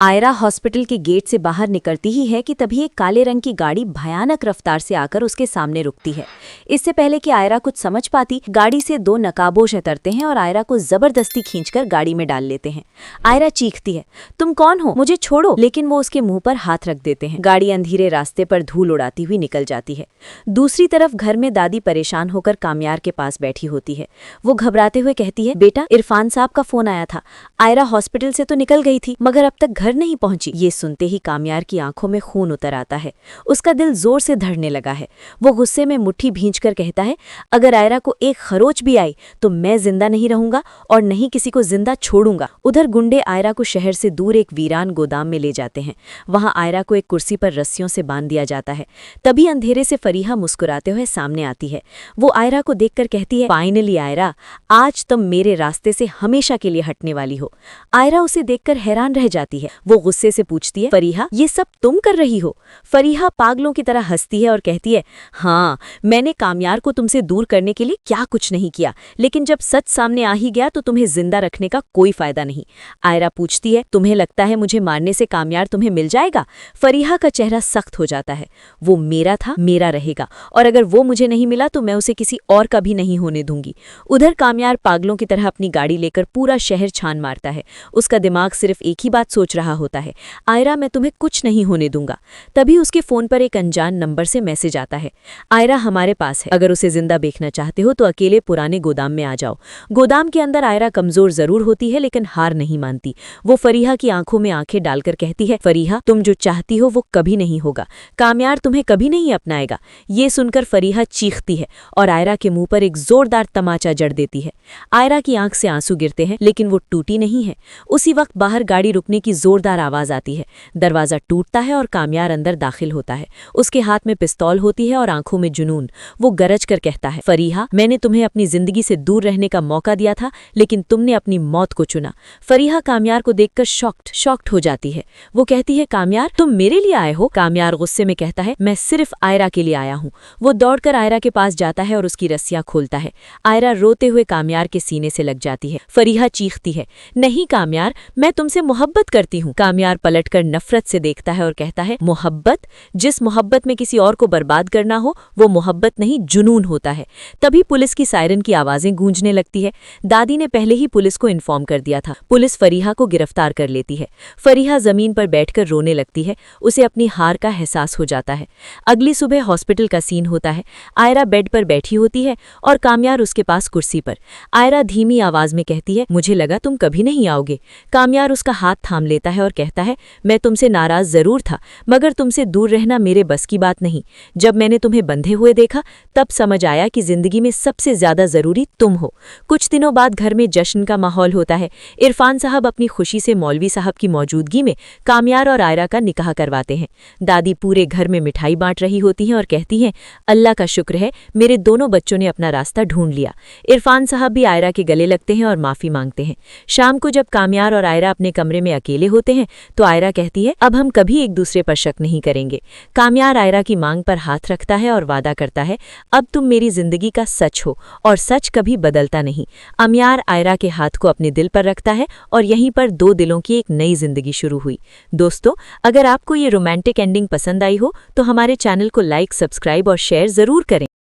Ayra hospital के gate से बाहर निकलती ही है कि तभी एक काले रंग की गाड़ी भयानक रफ्तार से आकर उसके सामने रुकती है। इससे पहले कि आयरा कुछ समझ पाती, गाड़ी से दो नकाबपोश उतरते हैं और आयरा को जबरदस्ती खींचकर गाड़ी में डाल लेते हैं। आयरा चीखती है, तुम कौन हो, मुझे छोड़ो, लेकिन वो उसके मुंह पर हाथ रख देते हैं। गाड़ी अंधेरे रास्ते पर धूल उड़ाती हुई निकल जाती है। दूसरी तरफ घर में दादी परेशान होकर कामयार के पास बैठी होती है। वो घबराते हुए कहती है, बेटा, इरफान साहब का फोन आया था, आयरा हॉस्पिटल से तो निकल गई थी मगर अब तक घर नहीं पहुंची। ये सुनते ही कामयार की आंखों में खून उतर आता है। उसका दिल जोर से धड़ने लगा है। वो गुस्से में मुट्ठी भींचकर कहता है, अगर आयरा को एक खरोच भी आई तो मैं जिंदा नहीं रहूंगा और नहीं किसी को जिंदा छोड़ूंगा। उधर गुंडे आयरा को शहर से दूर एक वीरान गोदाम में ले जाते हैं। वहां आयरा को एक कुर्सी पर रस्सियों से बांध दिया जाता है। तभी अंधेरे से फरीहा मुस्कुराते हुए सामने आती है। वो आयरा को देखकर कहती है, फाइनली आयरा, आज तुम मेरे रास्ते से हमेशा के लिए हटने वाली हो। आयरा उसे देखकर हैरान रह जाती है। वो गुस्से से पूछती है, फरीहा, ये सब तुम कर रही हो? फरीहा पागलों की तरह हंसती है और कहती है, हाँ, मैंने कामयार को तुमसे दूर करने के लिए क्या कुछ नहीं किया, लेकिन जब सच सामने आ ही गया तो तुम्हें जिंदा रखने का कोई फायदा नहीं। आयरा पूछती है, तुम्हें लगता है मुझे मारने से कामयार तुम्हें मिल जाएगा? फरीहा का चेहरा सख्त हो जाता है। वो मेरा था, मेरा रहेगा, और अगर वो मुझे नहीं मिला तो मैं उसे किसी और का भी नहीं होने दूंगी। उधर कामयार पागलों की तरह अपनी गाड़ी लेकर पूरा शहर छान मारता है। उसका दिमाग सिर्फ एक ही बात सोच रहा होता है, आयरा, मैं तुम्हें कुछ नहीं होने दूंगा। तभी उसके फोन पर एक अनजान नंबर से मैसेज आता है, आयरा हमारे पास है, अगर उसे जिंदा देखना चाहते हो तो अकेले पुराने गोदाम में आ जाओ। गोदाम के अंदर आयरा कमजोर जरूर होती है लेकिन हार नहीं मानती। वो फरीहा की आंखों में आंखें डालकर कहती है, फरीहा, तुम जो चाहती हो वो कभी नहीं होगा, कामयार तुम्हें कभी नहीं अपनाएगा। ये सुनकर फरीहा चीखती है और आयरा के मुंह पर एक जोरदार तमाचा जड़ देती है। आयरा की आंख से आंसू गिरते हैं लेकिन वो टूटी नहीं है। उसी वक्त बाहर गाड़ी रुकने की जोरदार आवाज आती है। दरवाजा टूटता है और कामयार अंदर दाखिल होता है। उसके हाथ में पिस्तौल होती है और आंखों में जुनून। वो गरज कर कहता है, फरीहा, मैंने तुम्हें अपनी जिंदगी से दूर रहने का मौका दिया था लेकिन तुमने अपनी मौत को चुना। फरीहा कामयार को देखकर शॉक्ड हो जाती है। वो कहती है, कामयार, तुम मेरे लिए आए हो? कामयार गुस्से में कहता है, मैं सिर्फ आयरा के लिए आया हूँ। वो दौड़कर आयरा के पास जाता है और उसकी रस्सियां खोलता है। आयरा रोते हुए कामयार के सीने से लग जाती है। फरीहा चीखती है, नहीं कामयार, मैं तुमसे मोहब्बत करती हूँ। कामयार पलटकर नफरत से देखता है और कहता है, मोहब्बत? जिस मोहब्बत में किसी और को बर्बाद करना हो वो मोहब्बत नहीं, जुनून होता है। तभी पुलिस की सायरन की आवाजें गूंजने लगती है। दादी ने पहले ही पुलिस को इन्फॉर्म कर दिया था। पुलिस फरीहा को गिरफ्तार कर लेती है। फरीहा जमीन पर बैठकर रोने लगती है। उसे अपनी हार का एहसास हो जाता है। अगली सुबह हॉस्पिटल का सीन होता है। आयरा बेड पर बैठी होती है और कामयार उसके पास कुर्सी पर। आयरा धीमी आवाज में कहती है, मुझे लगा तुम कभी नहीं आओगे। कामयार उसका हाथ थाम लेता है और कहता है, मैं तुमसे नाराज जरूर था मगर तुमसे दूर रहना मेरे बस की बात नहीं। जब मैंने तुम्हें बंधे हुए देखा तब समझ आया कि जिंदगी में सबसे ज्यादा जरूरी तुम हो। कुछ दिनों बाद घर में जश्न का माहौल होता है। इरफान साहब अपनी खुशी से मौलवी साहब की मौजूदगी में कामयार और आयरा का निकाह करवाते हैं। दादी पूरे घर में मिठाई बांट रही होती हैं और कहती हैं, अल्लाह का शुक्र है, मेरे दोनों बच्चों ने अपना रास्ता ढूंढ लिया। इरफान साहब भी आयरा के गले लगते हैं और माफी मांगते हैं। शाम को जब कामयार और आयरा अपने कमरे में अकेले होते हैं तो आयरा कहती है, अब हम कभी एक दूसरे पर शक नहीं करेंगे। कामयार आयरा की मांग पर हाथ रखता है और वादा करता है, अब तुम मेरी जिंदगी का सच हो और सच कभी बदलता नहीं। अमयार आयरा के हाथ को अपने दिल पर रखता है और यहीं पर दो दिलों की एक नई जिंदगी शुरू हुई। दोस्तों, अगर आपको ये रोमांटिक एंडिंग पसंद आई हो तो हमारे चैनल को लाइक, सब्सक्राइब और शेयर जरूर करें।